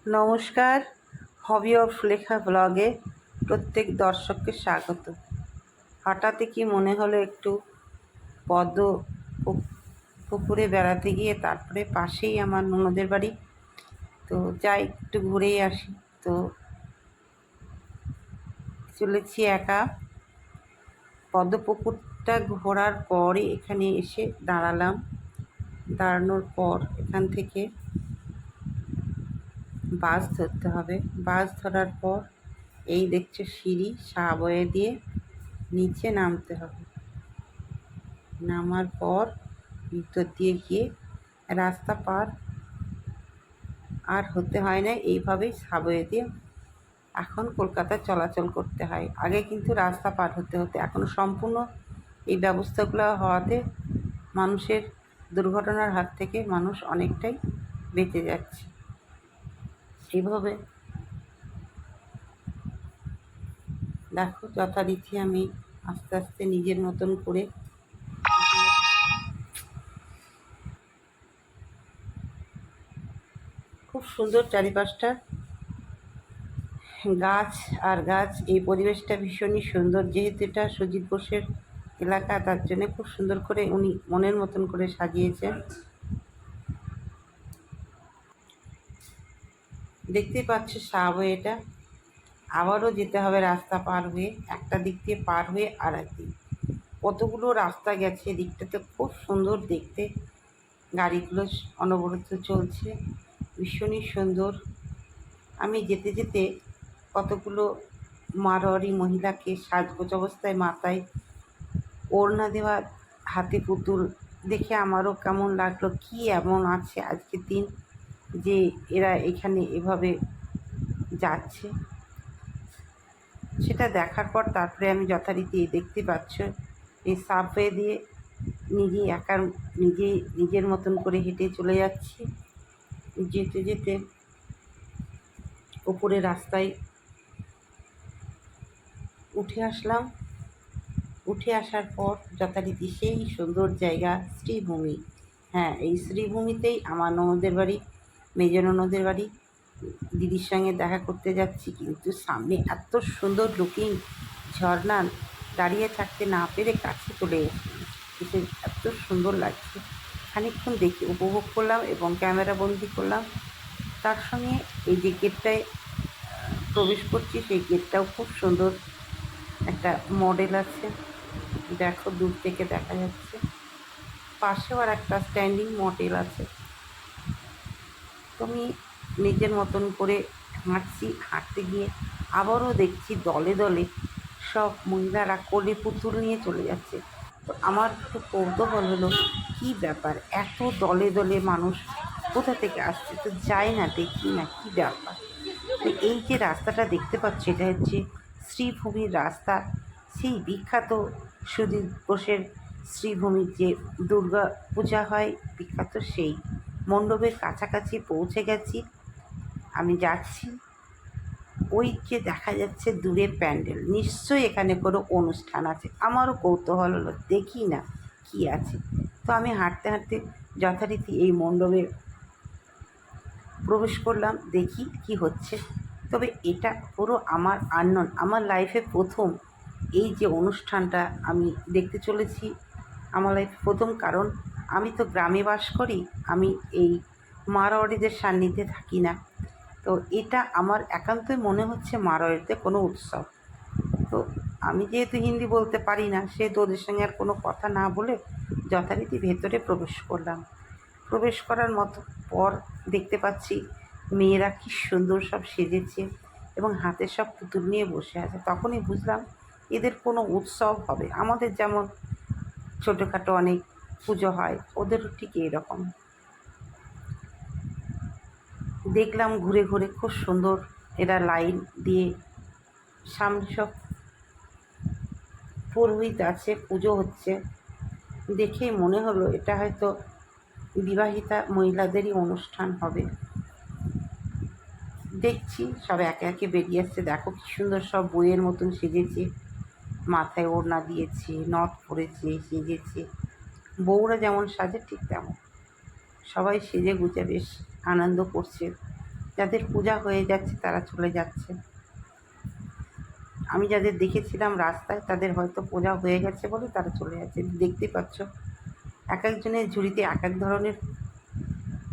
নমস্কার। Hobby of লেখা ব্লগে প্রত্যেক দর্শককে স্বাগত। হঠাৎই কি মনে হলো একটু পদ্ম পুকুরে বেড়াতে গিয়ে তারপরে পাশেই আমার ননদের বাড়ি, তো যাই একটু ঘুরেই আসি। তো চলেছি একা। পদ্ম পুকুরটা ঘোরার পরই এখানে এসে দাঁড়ালাম। দাঁড়ানোর পর এখান থেকে বাস ধরতে হবে। বাস ধরার পর এই দেখছে সিঁড়ি বয়ে দিয়ে নিচে নামতে হবে। নামার পর ভিতর দিয়ে গিয়ে রাস্তা পার আর হতে হয় না, এইভাবেই বয়ে দিয়ে এখন কলকাতায় চলাচল করতে হয়। আগে কিন্তু রাস্তা পার হতে হতে, এখন সম্পূর্ণ এই ব্যবস্থাগুলো হওয়াতে মানুষের দুর্ঘটনার হাত থেকে মানুষ অনেকটাই বেঁচে যাচ্ছে। এইভাবে দেখো, যথারীতি আমি আস্তে আস্তে নিজের মতন করে খুব সুন্দর চারিপাশটা গাছ আর গাছ। এই পরিবেশটা ভীষণই সুন্দর, যেহেতু এটা সুজিত বোসের এলাকা, তার জন্য খুব সুন্দর করে উনি মনের মতন করে সাজিয়েছেন। দেখতেই পাচ্ছ এটা আবারও যেতে হবে রাস্তা পার হয়ে, একটা দিক দিয়ে পার হয়ে আর একদিক। কতগুলো রাস্তা গেছে, দিকটাতে খুব সুন্দর দেখতে। গাড়িগুলো অনবরত চলছে, ভীষণই সুন্দর। আমি যেতে যেতে কতগুলো মারোয়ারি মহিলাকে সাজগোজ অবস্থায় মাথায় ওড়না দেওয়া, হাতে পুতুল দেখে আমারও কেমন লাগলো, কি এমন আছে আজকের দিন যে এরা এখানে এভাবে যাচ্ছে। সেটা দেখার পর তারপরে আমি যথারীতি দেখতে পাচ্ছ এই সাবওয়ে দিয়ে নিজের মতন করে হেঁটে চলে যাচ্ছি। যেতে যেতে ওপরে রাস্তায় উঠে আসলাম। উঠে আসার পর যথারীতি সেই সুন্দর জায়গা শ্রীভূমি। হ্যাঁ, এই শ্রীভূমিতেই আমার ননদের বাড়ি, মেজ ননদের বাড়ি। দিদির সঙ্গে দেখা করতে যাচ্ছি, কিন্তু সামনে এত সুন্দর লুকিং ঝর্ণা, দাঁড়িয়ে থাকতে না পেরে কাছে চলে এসে এত সুন্দর লাগছে। খানিকক্ষণ দেখে উপভোগ করলাম এবং ক্যামেরা বন্দি করলাম। তার সঙ্গে এই যে গেটটায় প্রবেশ করছি, সেই গেটটাও খুব সুন্দর, একটা মডেল আছে, দেখো দূর থেকে দেখা যাচ্ছে। পাশেও আর একটা স্ট্যান্ডিং মডেল আছে। তুমি নিজের মতন করে হাঁটছি, হাঁটতে গিয়ে আবারও দেখছি দলে দলে সব মহিলারা কোলে পুতুল নিয়ে চলে যাচ্ছে। তো আমার একটু কৌতূহল হলো, কী ব্যাপার, এত দলে দলে মানুষ কোথা থেকে আসছে? তো যাই না, দেখি না কী ব্যাপার। তো এই যে রাস্তাটা দেখতে পাচ্ছি, এটা হচ্ছে শ্রীভূমির রাস্তা। সেই বিখ্যাত সুধীর ঘোষের শ্রীভূমির যে দুর্গা পূজা হয় বিখ্যাত, সেই মণ্ডপের কাছাকাছি পৌঁছে গেছি। আমি যাচ্ছি, ওই যে দেখা যাচ্ছে দূরে প্যান্ডেল, নিশ্চয়ই এখানে কোনো অনুষ্ঠান আছে। আমারও কৌতূহল হলো, দেখি না কি আছে। তো আমি হাঁটতে হাঁটতে যথারীতি এই মণ্ডপে প্রবেশ করলাম, দেখি কি হচ্ছে। তবে এটা পুরো আমার আননোন, আমার লাইফে প্রথম এই যে অনুষ্ঠানটা আমি দেখতে চলেছি, আমার লাইফে প্রথম। কারণ আমি তো গ্রামে বাস করি, আমি এই মারোয়ারিদের সান্নিধ্যে থাকি না। তো এটা আমার একান্তই মনে হচ্ছে মারোয়ারিতে কোনো উৎসব। তো আমি যেহেতু হিন্দি বলতে পারি না, সেহেতু ওদের সঙ্গে আর কোনো কথা না বলে যথারীতি ভেতরে প্রবেশ করলাম। প্রবেশ করার মতো পর দেখতে পাচ্ছি মেয়েরা কী সুন্দর সব সেজেছে এবং হাতে সব পুতুল নিয়ে বসে আছে। তখনই বুঝলাম এদের কোনো উৎসব হবে। আমাদের যেমন ছোটোখাটো অনেক পুজো হয়, ওদেরও ঠিক এরকম। দেখলাম ঘুরে ঘুরে খুব সুন্দর, এরা লাইন দিয়ে সামনে সব পুরোহিত আছে, পুজো হচ্ছে। দেখেই মনে হলো এটা হয়তো বিবাহিতা মহিলাদেরই অনুষ্ঠান হবে। দেখছি সব একে একে বেরিয়ে আসছে। দেখো কী সুন্দর সব বইয়ের মতন সেজেছে, মাথায় ওড়না দিয়েছে, নথ পরেছে, সেজেছে। বউরা যেমন সাজে ঠিক তেমন সবাই সেজে গুজে বেশ আনন্দ করছে। যাদের পূজা হয়ে যাচ্ছে তারা চলে যাচ্ছে। আমি যাদের দেখেছিলাম রাস্তায় তাদের হয়তো পূজা হয়ে গেছে বলে তারা চলে যাচ্ছে। দেখতেই পাচ্ছ এক একজনের ঝুড়িতে এক এক ধরনের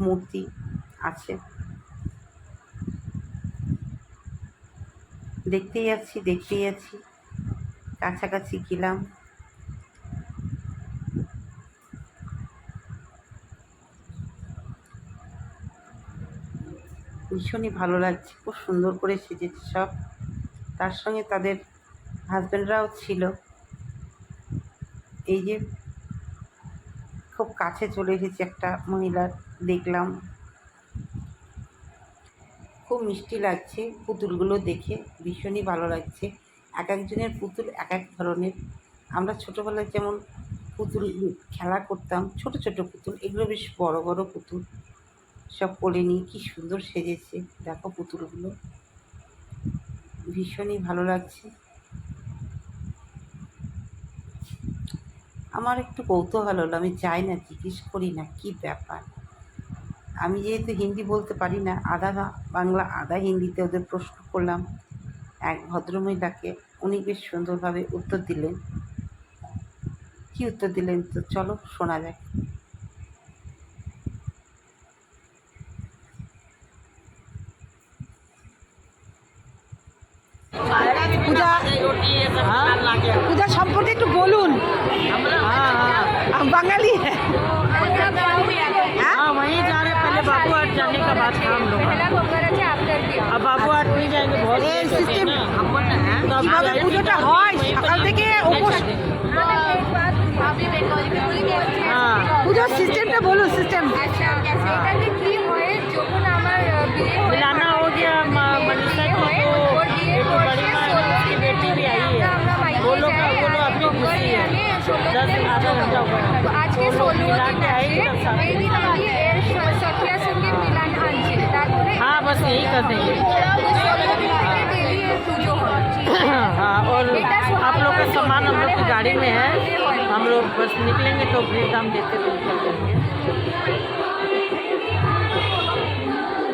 মূর্তি আছে। দেখতেই যাচ্ছি, কাছাকাছি গেলাম। ভীষণই ভালো লাগছে, খুব সুন্দর করে সেজেছে সব। তার সঙ্গে তাদের হাজব্যান্ডরাও ছিল। এই যে খুব কাছে চলে এসেছি একটা মহিলার, দেখলাম খুব মিষ্টি লাগছে পুতুলগুলো দেখে, ভীষণই ভালো লাগছে। এক একজনের পুতুল এক এক ধরনের। আমরা ছোটোবেলায় যেমন পুতুল খেলা করতাম, ছোট ছোট পুতুল, এগুলো বেশ বড় বড় পুতুল সব কোলে নিয়ে কী সুন্দর সেজেছে। দেখো পুতুলগুলো, ভীষণই ভালো লাগছে। আমার একটু কৌতূহল হলো, আমি যাই না, জিজ্ঞেস করি না কী ব্যাপার। আমি যেহেতু হিন্দি বলতে পারি না, আধা বাংলা আধা হিন্দিতে ওদের প্রশ্ন করলাম এক ভদ্রমহিলাকে। উনি বেশ সুন্দরভাবে উত্তর দিলেন। কী উত্তর দিলেন তো চলো শোনা যাক। পূজা পূজা সম্পর্কে একটু বলুন। বাঙালি हाँ वहीं जा रहे, पहले बाबू हाट जाने का बात था हम लोग का। अब बाबू हाट नहीं जाएंगे, बहुत এই लेट होते हैं সিস্টেম ना। কিভাবে পুজোটা হয় সকাল থেকে উপোস, हाँ পুজোর সিস্টেমটা বলুন। সিস্টেম मिलाना हो गया। मनीषा जी को एक बड़ी माँ की बेटी भी आई है, वो लोग अपनी खुशी है। 10 आधा घंटा हुआ है, আজকে वो लोग 16 मिला দিন के আছে आएंगे तब साथ এই में। দিন আমি এর সখিয়ার সঙ্গে মিলান আনছি তারপরে हाँ बस यही कर देंगे। 16 দিন থেকে ডেলি পুজো হচ্ছে हाँ और आप लोग का सामान हम लोग की गाड़ी में है, हम लोग बस निकलेंगे तो फिर दाम देते हुए निकल जाएंगे।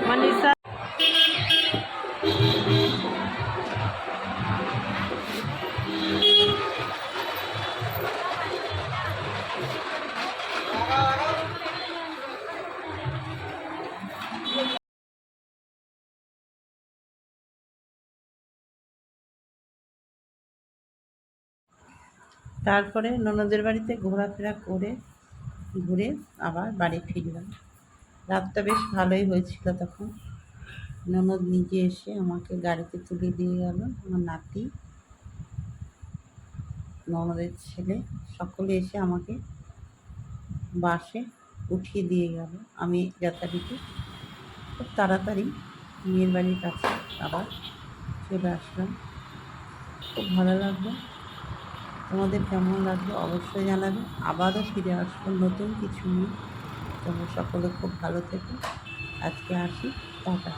मनीषा তারপরে ননদের বাড়িতে ঘোরাফেরা করে ঘুরে আবার বাড়ি ফিরলাম। রাতটা বেশ ভালোই হয়েছিল তখন। ননদ নিজে এসে আমাকে গাড়িতে তুলে দিয়ে গেল। আমার নাতি, ননদের ছেলে সকলে এসে আমাকে বাসে উঠিয়ে দিয়ে গেল। আমি যথারীতি খুব তাড়াতাড়ি মেয়ের বাড়ির কাছে আবার চলে আসলাম। খুব ভালো লাগলো। তোমাদের কেমন লাগলো অবশ্যই জানাবে। আবারও ফিরে আসবো নতুন কিছু নিয়ে। তোমরা সকলে খুব ভালো থেকো। আজকে আসি, টাটা।